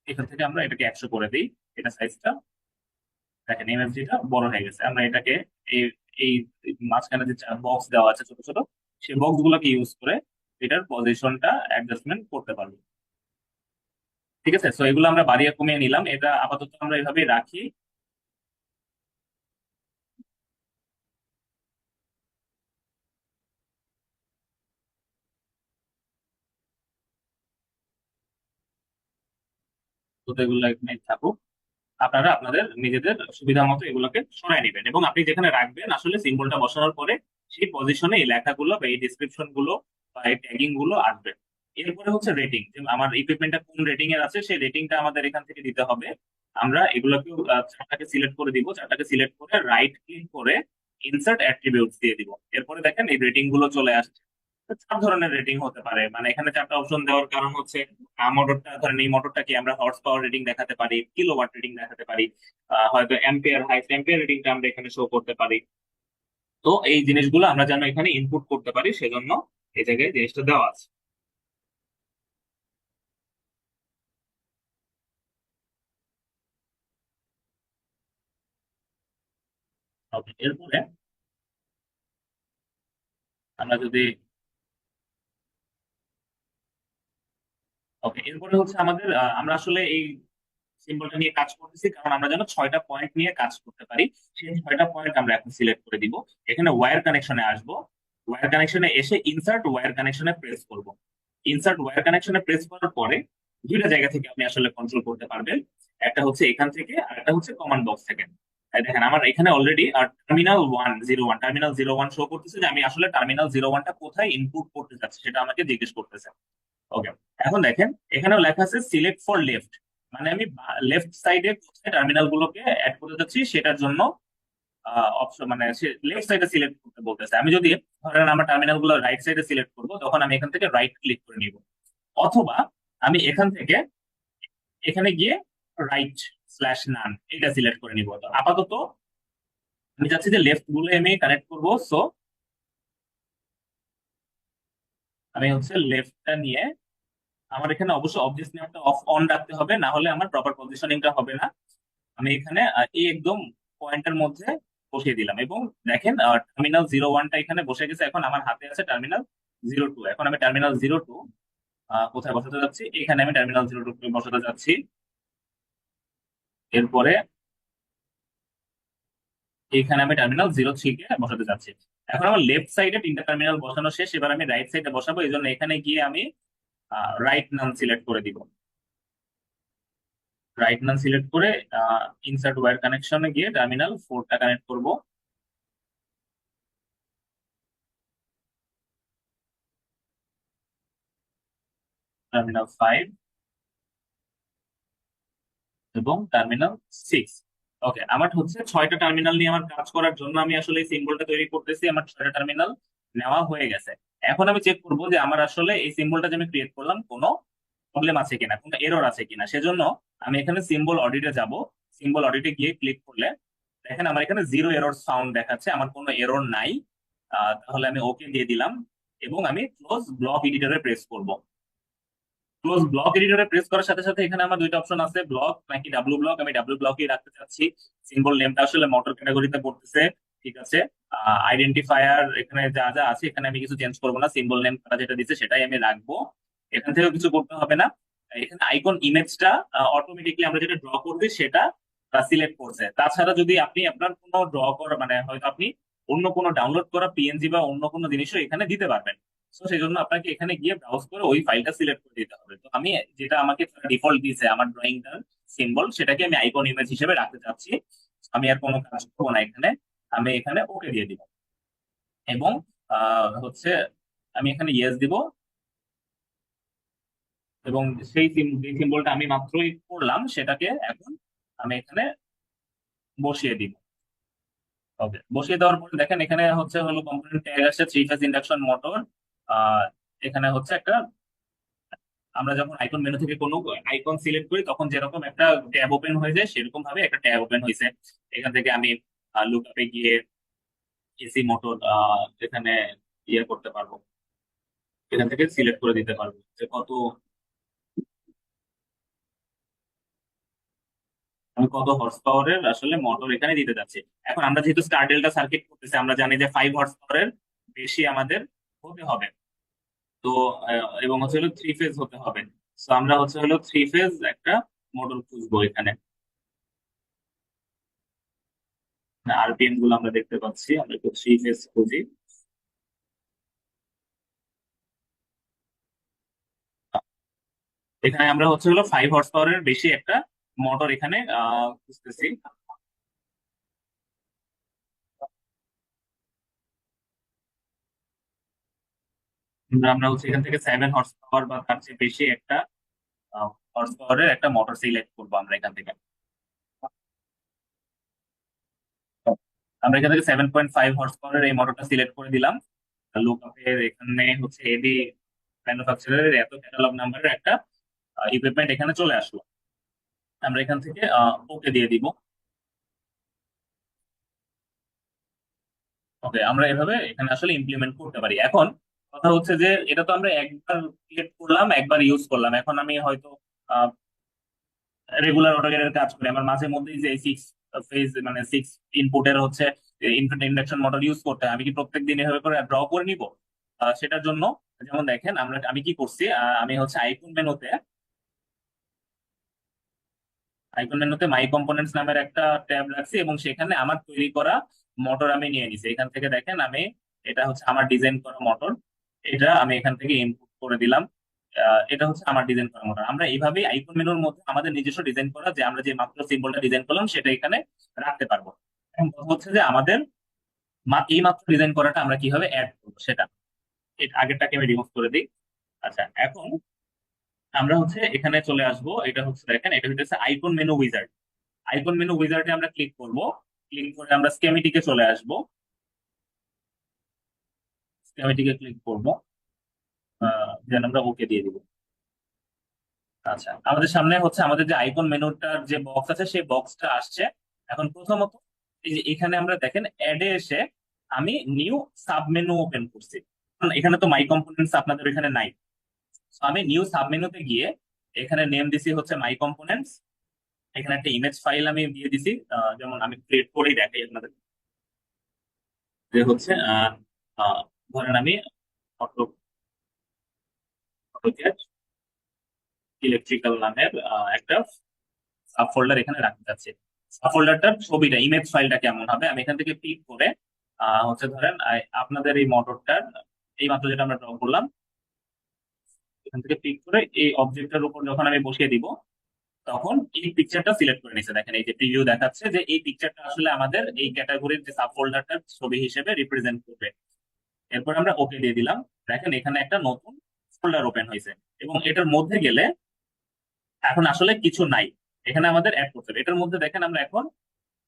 এখান থেকে আমরা এটাকে 100 করে দিই। এটা সাইজটা দেখেন, এমএফজিটা বড় হয়ে গেছে। আমরা এটাকে এই এই মাঝখানে যে বক্স দেওয়া আছে ছোট ছোট, সেই বক্স গুলোকে ইউজ করে এটার পজিশনটা অ্যাডজাস্টমেন্ট করতে পারবো। ঠিক আছে, তো এগুলো আমরা বাড়িয়ে কমিয়ে নিলাম। এটা আপাতত আমরা এভাবেই রাখি। তো এগুলো এখানে থাকুক। আপনারা আপনাদের নিজেদের সুবিধা মতো এগুলোকে সরাই নেবেন, এবং আপনি যেখানে রাখবেন আসলে সিম্বলটা বসানোর পরে সেই পজিশনে এই লেখাগুলো বা এই ডিসক্রিপশন গুলো বা এই ট্যাগিং গুলো আসবে। এরপরে হচ্ছে রেটিং, যে আমার ইকুইপমেন্টটা কোন রেটিং এর আছে সেই রেটিংটা আমাদের এখান থেকে দিতে হবে। আমরা এগুলোকে চারটাকে সিলেক্ট করে দিব, চারটাকে সিলেক্ট করে রাইট ক্লিক করে ইনসার্ট অ্যাট্রিবিউটস দিয়ে দিব। এরপরে দেখেন এই রেটিং গুলো চলে আসছে। তো চার ধরনের রেটিং হতে পারে, মানে এখানে চারটা অপশন দেওয়ার কারণ হচ্ছে মোটরটা, ধরেন এই মোটরটাকে আমরা হর্স পাওয়ার রেটিং দেখাতে পারি, কিলোওয়াট রেটিং দেখাতে পারি, হয়তো অ্যাম্পিয়ার, হাইস্ট অ্যাম্পিয়ার রেটিংটা আমরা এখানে শো করতে পারি। তো এই জিনিসগুলো আমরা যেন এখানে ইনপুট করতে পারি, সেজন্য এই জায়গায় জিনিসটা দেওয়া আছে। ওকে, এরপরে আমরা যদি, ওকে এরপরে হচ্ছে আমাদের আমরা আসলে এই সিম্বলটা নিয়ে কাজ করতেছি কারণ আমরা যেন 6টা পয়েন্ট নিয়ে কাজ করতে পারি। সেই 6টা পয়েন্ট আমরা এখন সিলেক্ট করে দিব। এখানে ওয়্যার কানেকশনে আসবো। ওয়্যার কানেকশনে এসে ইনসার্ট ওয়্যার কানেকশনে প্রেস করব। ইনসার্ট ওয়্যার কানেকশনে প্রেস করার পরে দুইটা জায়গা থেকে আপনি আসলে কন্ট্রোল করতে পারবেন। একটা হচ্ছে এখান থেকে, আর একটা হচ্ছে কমান্ড বক্স থেকে। তাই দেখেন আমার এখানে অলরেডি টার্মিনাল 01 শো করতেছে, যে আমি আসলে টার্মিনাল 01টা কোথায় ইনপুট করতে চাচ্ছি সেটা আমাকে জিজ্ঞেস করতেছে। ওকে, এখন দেখেন এখানেও লেখা আছে সিলেক্ট ফর লেফট, মানে আমি লেফট সাইডে কোথায় টার্মিনাল গুলোকে অ্যাড করতে যাচ্ছি সেটার জন্য অপশন, মানে লেফট সাইডে সিলেক্ট করতে বলতেছে। আমি যদি ধরেন আমার টার্মিনাল গুলো রাইট সাইডে সিলেক্ট করবো, তখন আমি এখান থেকে রাইট ক্লিক করে নিব। অথবা আমি এখান থেকে এখানে গিয়ে রাইট স্ল্যাশ নান এটা সিলেক্ট করে নিব। তো আপাতত আমি চাচ্ছি যে লেফট গুলো আমি কানেক্ট করবো, সো আমি হচ্ছে লেফটটা নিয়ে, আমার এখানে অবশ্যই অবজেক্ট নেমটা অফ অন রাখতে হবে, না হলে আমার প্রপার পজিশনিংটা হবে না। আমি এখানে এই একদম পয়েন্টের মধ্যে বসিয়ে দিলাম, এবং দেখেন টার্মিনাল 01টা এখানে বসে গেছে। এখন আমার হাতে আছে টার্মিনাল 02। এখন আমি টার্মিনাল 02 কোথায় বসাতে যাচ্ছি, এখানে আমি টার্মিনাল 02 বসাতে যাচ্ছি। এরপরে এখানে আমি টার্মিনাল 03 কে বসাতে যাচ্ছি। এখন আমার লেফট সাইডে তিনটা টার্মিনাল বসানো শেষ, এবার আমি রাইট সাইডে বসাবো। এই জন্য এখানে গিয়ে আমি রাইট নাম সিলেক্ট করে দিব। রাইট নাম সিলেক্ট করে ইনসার্ট ওয়্যার কানেকশনে গিয়ে টার্মিনাল 4টা কানেক্ট করব। টার্মিনাল 5 এবং টার্মিনাল 6। ওকে, আমার হচ্ছে 6টা টার্মিনাল নিয়ে আমার কাজ করার জন্য আমি আসলে এই সিম্বলটা তৈরি করতেছি। আমার 6টা টার্মিনাল নেওয়া হয়ে গেছে। এখন আমি চেক করব যে আমার আসলে এই সিম্বলটা যে আমি ক্রিয়েট করলাম কোনো প্রবলেম আছে কিনা, কোনো এরর আছে কিনা। সেজন্য আমি এখানে সিম্বল অডিটে যাব। সিম্বল অডিটে গিয়ে ক্লিক করলে দেখেন আমার এখানে জিরো এরর সাউন্ড দেখাচ্ছে, আমার কোনো এরর নাই। তাহলে আমি ওকে দিয়ে দিলাম, এবং আমি ক্লোজ ব্লক এডিটরে প্রেস করব। ক্লোজ ব্লক এডিটরে প্রেস করার সাথে সাথে এখানে আমার দুইটা অপশন আছে, ব্লক নাকি ডাব্লু ব্লক। আমি ডাব্লু ব্লকই রাখতে চাচ্ছি। সিম্বল নেমটা আসলে মোটর ক্যাটাগরিতে পড়তেছে, ঠিক আছে। আইডেন্টিফায়ার এখানে যা যা আছে এখানে আমি কিছু চেঞ্জ করবো না, সিম্বল নেম তারা যেটা দিচ্ছে সেটাই আমি রাখবো। এখান থেকেও কিছু করতে হবে না। এখানে আইকন ইমেজটা অটোমেটিকলি আমরা যেটা ড্র করছি সেটা সিলেক্ট করছে। তাছাড়া যদি আপনি আপনার কোনো ড্র করা মানে হয়তো আপনি অন্য কোনো ডাউনলোড করা পিএনজি বা অন্য কোনো জিনিসও এখানে দিতে পারবেন। তো সেই জন্য আপনাকে এখানে গিয়ে ব্রাউজ করে ওই ফাইলটা সিলেক্ট করে দিতে হবে। তো আমি যেটা আমাকে ডিফল্ট দিয়েছে আমার ড্রয়িংটার সিম্বল, সেটাকে আমি আইকন ইমেজ হিসেবে রাখতে চাচ্ছি। আমি আর কোনো কাজ করবো না এখানে। আমি এখানে ওকে দিয়ে দিব, এবং হচ্ছে আমি এখানে ইয়েস দিব, এবং যে সিম্বলটা আমি মাত্রই করলাম সেটাকে এখন আমি এখানে বসিয়ে দিব। ওকে, বসিয়ে দেওয়ার পরে দেখেন এখানে হলো কম্পোনেন্ট ট্যাগ আসছে 3 ফেজ ইন্ডাকশন মোটর। আহ এখানে হচ্ছে একটা, আমরা যখন আইকন মেনু থেকে কোনো আইকন সিলেক্ট করি তখন যেরকম একটা ট্যাব ওপেন হয়ে যায়, সেরকম ভাবে একটা ট্যাব ওপেন হয়েছে। এখান থেকে আমি লুকআপে গিয়ে এসি মোটর এখানে ইয়ে করতে পারবো, এখান থেকে সিলেক্ট করে দিতে পারবো যে কত, আমি কত হর্স পাওয়ারের আসলে মোটর এখানে দিতে যাচ্ছি। এখন আমরা যেহেতু স্টার ডেল্টা সার্কিট করতেছি, আমরা জানি যে 5 হর্স পাওয়ারের বেশি আমাদের হতে হবে। তো এবং হলো 3 ফেজ হতে হবে। তো আমরা হলো 3 ফেজ একটা মোটর খুঁজবো এখানে। আরপিএম গুলো আমরা দেখতে পাচ্ছি, আমরা একটু 3 ফেজ খুঁজি। এখানে আমরা হলো 5 হর্স পাওয়ারের বেশি একটা মোটর এখানে খুঁজতেছি। আমরা এখান থেকে 7 হর্স পাওয়ার বা তার চেয়ে বেশি একটা হর্স পাওয়ারের একটা মোটর সিলেক্ট করবো আমরা এখান থেকে। আমরা এখান থেকে 7.5 হর্স পাওয়ারের এই মোটরটা সিলেক্ট করে দিলাম। লুকআপের এখানে এবি ম্যানুফ্যাকচারারের এত ক্যাটালগ নাম্বারের একটা ইকুইপমেন্ট এখানে চলে আসলো। আমরা এখান থেকে ওকে দিয়ে দিব। ওকে, আমরা এভাবে এখানে আসলে ইমপ্লিমেন্ট করতে পারি। এখন কথা হচ্ছে যে এটা তো আমরা একবার ক্রিয়েট করলাম, একবার ইউজ করলাম। এখন আমি হয়তো রেগুলার অটোগেটের কাজ করি, আমার মাঝে মধ্যেই যে 6 ফেজ মানে 6 ইনপুটের ইন্ডাকশন মোটর ইউজ করতে হয়। আমি কি প্রত্যেক দিন এভাবে করে ড্র করে নিব? সেটার জন্য যেমন দেখেন আমি কি করছি, আমি আইকন মেনুতে মাই কম্পোনেন্টস নামের একটা ট্যাব রাখছি, এবং সেখানে আমার তৈরি করা মোটর আমি নিয়ে নিছি। এখান থেকে দেখেন আমি, এটা হচ্ছে আমার ডিজাইন করা মোটর, এটা আমি এখান থেকে ইনপুট করে দিলাম। এটা হচ্ছে আমার ডিজাইন করা মোটর। আমরা এইভাবেই আইকন মেনুর মধ্যে আমাদের নিজস্ব ডিজাইন করা, যে আমরা যে মাত্র সিম্বলটা ডিজাইন করলাম সেটা এখানে রাখতে পারবো। এখন কথা হচ্ছে যে আমাদের এই মাত্র ডিজাইন করাটা আমরা কিভাবে অ্যাড করবো সেটা। এটা আগেরটাকে আমি রিমুভ করে দিই। আচ্ছা, এখন আমরা এখানে চলে আসবো। এটা দেখেন, এটা হচ্ছে icon menu wizard. Icon menu উইজার্ডে আমরা ক্লিক করব। ক্লিক করে আমরা স্কেমেটিকে চলে আসব। আমি এটিকে ক্লিক করবো, দেন আমরা ওকে দিয়ে দিব। আচ্ছা, আমাদের সামনে হচ্ছে আমাদের যে আইকন মেনুটার যে বক্স আছে সেই বক্সটা আসছে। এখন প্রথমত এই যে এখানে আমরা দেখেন অ্যাডে এসে আমি নিউ সাব মেনু ওপেন করছি, কারণ এখানে তো মাই কম্পোনেন্টস আপনাদের এখানে নাই। So আমি নিউ সাব মেনুতে গিয়ে এখানে নেম দিছি হচ্ছে মাই কম্পোনেন্টস। এখানে একটা ইমেজ ফাইল আমি দিয়ে দিছি, যেমন আমি ক্রিয়েট করেই দেখাই আপনাদের, যে হচ্ছে আহ, ধরেন আমি অটো অটোক্যাড ইলেকট্রিক্যাল নামের একটা সাব ফোল্ডার এখানে রাখতে চাচ্ছি। সাব ফোল্ডারটার ছবিটা ইমেজ ফাইলটা কেমন হবে, আমি এখান থেকে পিক করে হচ্ছে ধরেন আপনাদের এই মোটরটার এই মাত্র যেটা আমরা ড্র করলাম, এখান থেকে পিক করে এই অবজেক্টের উপর যখন আমি বসিয়ে দিব, তখন এই পিকচারটা সিলেক্ট করে নিছে। দেখেন এই যে প্রিভিউ দেখাচ্ছে যে এই পিকচারটা আসলে আমাদের এই ক্যাটাগরির যে সাব ফোল্ডারটার ছবি হিসেবে রিপ্রেজেন্ট করবে। এরপর আমরা ওকে দিয়ে দিলাম। দেখেন এখানে একটা নতুন ফোল্ডার ওপেন হয়েছে, এবং এটার মধ্যে গেলে এখন আসলে কিছু নাই, এখানে আমাদের অ্যাড করতে হবে। এটার মধ্যে দেখেন আমরা এখন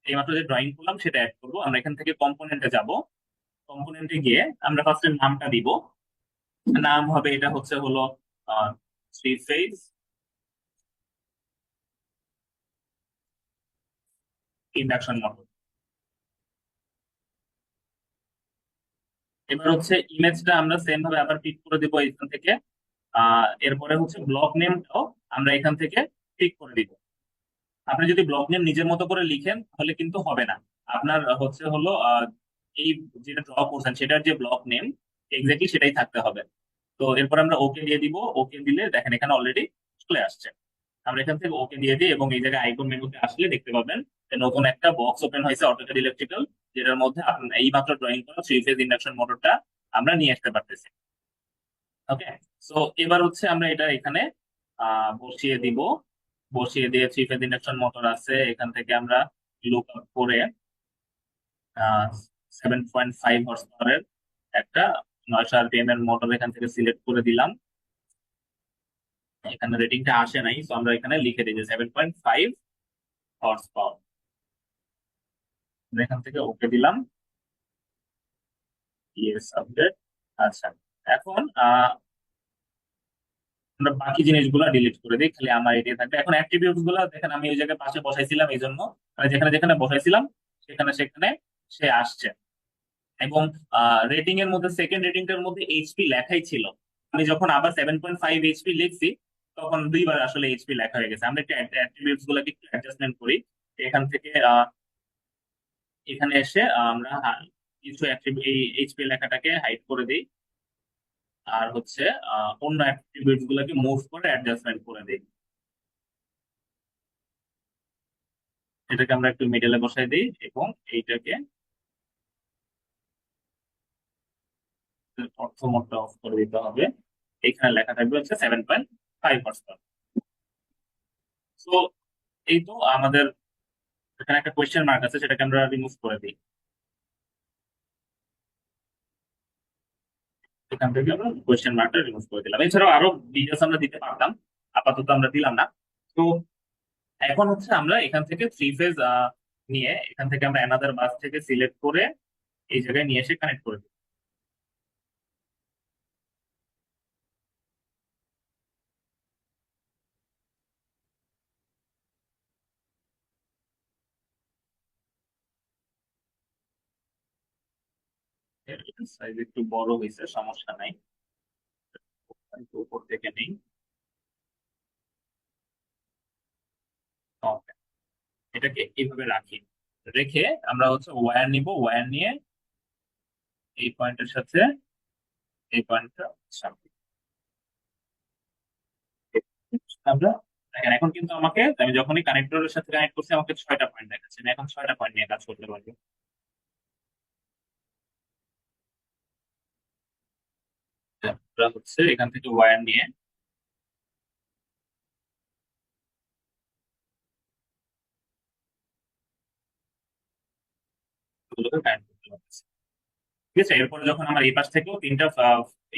এইমাত্র যে ড্রয়িং করলাম সেটা অ্যাড করবো। আমরা এখান থেকে কম্পোনেন্টে যাব, কম্পোনেন্টে গিয়ে আমরা ফার্স্টে নামটা দিব। নাম হবে এটা হচ্ছে হলো থ্রি ফেজ ইন্ডাকশন মোটর। এবার হচ্ছে ইমেজটা আমরা সেম ভাবে আবার পিক করে দিব এখান থেকে। এরপরে হচ্ছে ব্লক নেমটাও আমরা এখান থেকে পিক করে দিব। আপনি যদি ব্লক নেম নিজের মতো করে লিখেন তাহলে কিন্তু হবে না, আপনার হচ্ছে হলো এই যেটা ড্র করছেন সেটার যে ব্লক নেম এক্স্যাক্টলি সেটাই থাকতে হবে। তো এরপর আমরা ওকে দিয়ে দিব। ওকে দিলে দেখেন এখানে অলরেডি চলে আসছে। আমরা এখান থেকে ওকে দিয়ে দিই এবং এই জায়গায় আইকন মেনুতে আসলে দেখতে পাবেন যে নতুন একটা বক্স ওপেন হয়েছে অটোক্যাড ইলেকট্রিক্যাল, যেটার মধ্যে এই মাত্র ড্রয়িং করা থ্রি ফেজ ইন্ডাকশন মোটরটা আমরা নিয়ে আসতে পারতেছি। ওকে, সো এবার হচ্ছে আমরা এটা এখানে বসিয়ে দিব। বসিয়ে দিয়ে থ্রি ফেজ ইন্ডাকশন মোটর আছে, এখান থেকে আমরা লুক আপ করে 7.5 হর্স পাওয়ারের একটা 900 আরপিএম এর মোটর এখান থেকে সিলেক্ট করে দিলাম। এখানে রেটিংটা আসে নাই, তো আমরা এখানে লিখে দিই যে 7.5 হর্স পাওয়ার। এখান থেকে ওকে দিলাম, ইয়েস আপডেট। আচ্ছা, এখন আমরা বাকি জিনিসগুলো ডিলিট করে দিই, খালি আমার এটাই থাকবে। এখন অ্যাট্রিবিউটস গুলো দেখেন আমি ওই জায়গায় পাশে বসাইছিলাম, এই জন্য মানে যেখানে যেখানে বসাইছিলাম সেখানে সেখানে সে আসছে। এবং রেটিং এর মধ্যে সেকেন্ড রেটিংটার মধ্যে এইচপি লেখাই ছিল। আমি যখন আবার 7.5 এইচপি লিখছি তখন দুইবার আসলে এইচপি লেখা হয়ে গেছে। আমরা একটু অ্যাট্রিবিউটস গুলোকে একটু অ্যাডজাস্টমেন্ট করি। এখান থেকে এখানে এসে আমরা কিছু এই এইচপি লেখাটাকে হাইড করে দিই, আর হচ্ছে অন্য অ্যাট্রিবিউটস গুলোকে মুভ করে অ্যাডজাস্টমেন্ট করে দিই। এটাকে আমরা একটু মিডলে বসাই দিই এবং এইটাকে অর্থ মোডটা অফ করে দিতে হবে। এখানে লেখা থাকবে হচ্ছে 7.5%। তো এই তো আমাদের এখানে একটা কোয়েশ্চেন মার্ক আছে, সেটাকে আমরা রিমুভ করে দিই। এখান থেকে আমরা কোয়েশ্চেন মার্কটা রিমুভ করে দিলাম। এছাড়াও আরো ডিটেলস আমরা দিতে পারতাম, আপাতত আমরা দিলাম না। তো এখন হচ্ছে আমরা এখান থেকে থ্রি ফেজ নিয়ে এখান থেকে আমরা অ্যানাদার বাস থেকে সিলেক্ট করে এই জায়গায় নিয়ে এসে কানেক্ট করে দিই। সাইজ একটু বড় হয়েছে, সমস্যা নাই, একটু উপর থেকে নেই। Okay, এটাকে এইভাবে রাখি। রেখে আমরা হচ্ছে ওয়্যার নিব, ওয়্যার নিয়ে এই পয়েন্টের সাথে এই পয়েন্টটা সামনে আমরা দেখেন। এখন কিন্তু আমাকে আমি যখনই কানেক্টরের সাথে কানেক্ট করছি আমাকে 6টা পয়েন্ট দেখাচ্ছে, আমি এখন 6টা পয়েন্ট নিয়ে কাজ করতে পারবো। আমরা হচ্ছে এখান থেকে ওয়্যার নিয়ে এগুলোকে কানেক্ট করতে পারতেছি। ঠিক আছে, এরপরে যখন আমার এই পাশ থেকেও তিনটা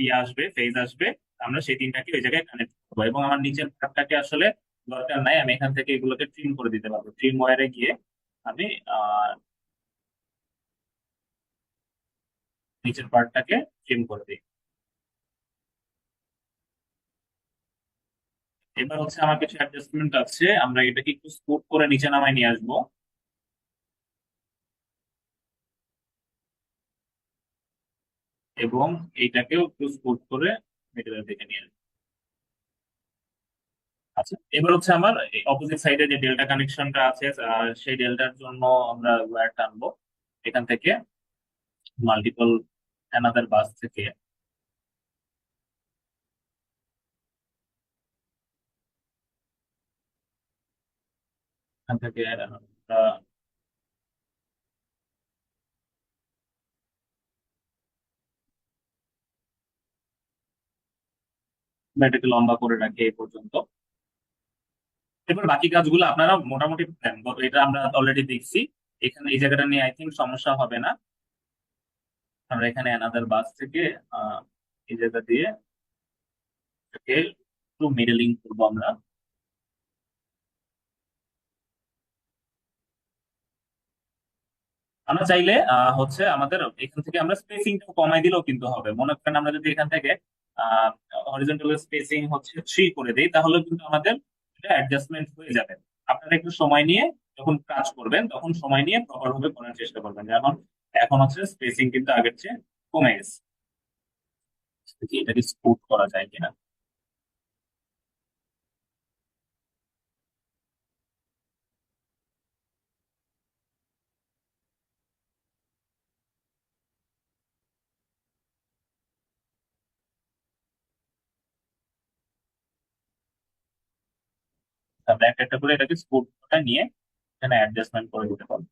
ইয়ে আসবে, ফেজ আসবে, আমরা সেই তিনটাকে ওই জায়গায় কানেক্ট করবো। এবং আমার নিচের পার্টটাকে আসলে দরকার নাই, আমি এখান থেকে এগুলোকে ট্রিম করে দিতে পারবো। ট্রিম ওয়্যারে গিয়ে আমি নিচের পার্টটাকে ট্রিম করে দিই। এবার হচ্ছে আমার কিছু অ্যাডজাস্টমেন্ট আছে, আমরা এটাকে একটু স্কুপ করে নিচে নামায় নিয়ে আসবো, এবং এইটাকেও একটু স্কুপ করে মিডলের দিকে নিয়ে আসবো। আচ্ছা, এবার হচ্ছে আমার অপোজিট সাইডে যে ডেল্টা কানেকশনটা আছে, সেই ডেল্টার জন্য আমরা ওয়্যার টানবো এখান থেকে, মাল্টিপল অ্যানাদার বাস থেকে। এখান থেকে আমরা ব্যাটারিকে লম্বা করে রাখি এই পর্যন্ত। এবার বাকি কাজগুলো আপনারা মোটামুটি প্ল্যান, এটা আমরা অলরেডি দেখছি। এখানে এই জায়গাটা নিয়ে আই থিঙ্ক সমস্যা হবে না। আমরা এখানে অ্যানাদার বাস থেকে আহ এই জায়গা দিয়ে এটাকে একটু মিডলিং করবো আমরা। আমরা চাইলে হচ্ছে আমাদের এখান থেকে আমরা স্পেসিংটা কমাই দিলেও কিন্তু হবে। মনে করেন আমরা যদি এখান থেকে হরিজন্টাল স্পেসিং হচ্ছে 3 করে দিই, তাহলে কিন্তু আমাদের এটা অ্যাডজাস্টমেন্ট হয়ে যাবে। আপনারা একটু সময় নিয়ে যখন কাজ করবেন তখন সময় নিয়ে প্রপার ভাবে করার চেষ্টা করবেন। যেমন এখন হচ্ছে স্পেসিং কিন্তু আগের চেয়ে কমে গেছে। দেখি এটাকে স্মুথ করা যায় কিনা। আমরা একটা একটা করে এটাকে স্মুথ করে নিয়ে এখানে অ্যাডজাস্টমেন্ট করে দিতে পারবো।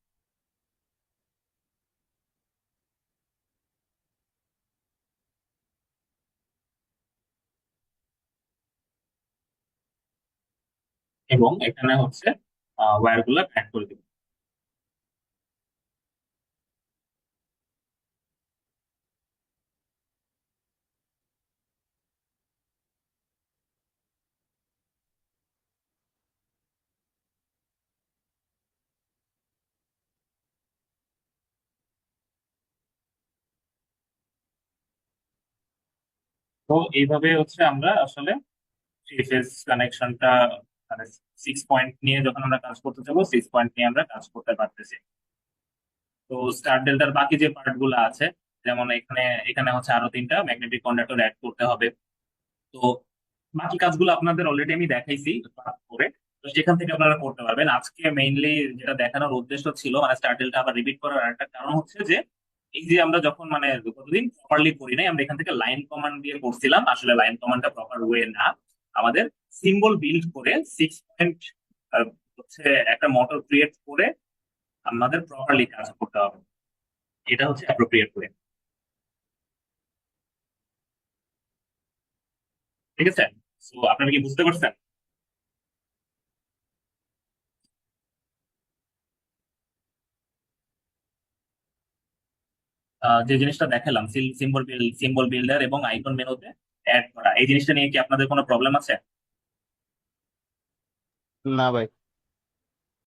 এবং এখানে হচ্ছে ওয়্যার গুলা অ্যাড করে দিব। তো এইভাবে হচ্ছে আমরা আসলে থ্রি ফেজ কানেকশনটা, মানে 6 পয়েন্ট নিয়ে যখন আমরা কাজ করতে যাবো, 6 পয়েন্ট নিয়ে আমরা কাজ করতে পারতেছি। তো স্টার ডেল্টার বাকি যে পার্ট গুলো আছে, যেমন এখানে এখানে হচ্ছে আরো 3টা ম্যাগনেটিক কন্ডাক্টর অ্যাড করতে হবে। তো বাকি কাজগুলো আপনাদের অলরেডি আমি দেখাইছি class করে। তো সেখান থেকে আপনারা করতে পারবেন। আজকে মেইনলি যেটা দেখানোর উদ্দেশ্য ছিল, মানে স্টার ডেল্টা আবার রিপিট করার আরেকটা কারণ হচ্ছে যে এই যে আমরা যখন মানে কতদিন প্রপারলি করি নাই, আমরা এখান থেকে লাইন কমান্ড দিয়ে করছিলাম, আসলে লাইন কমান্ডটা প্রপার ওয়ে না। আমাদের সিম্বল বিল্ড করে 6 পয়েন্ট হচ্ছে একটা মোটর ক্রিয়েট করে আমাদের প্রপারলি কাজ করতে হবে। এটা হচ্ছে অ্যাপ্রোপ্রিয়েট ওয়ে। ঠিক আছে? তো আপনারা কি বুঝতে পারছেন? যে জিনিসটা দেখালাম, সিম্বল বিল্ডার এবং আইকন মেনুতে অ্যাড করা, এই জিনিসটা নিয়ে কি আপনাদের কোনো প্রবলেম আছে? না ভাই।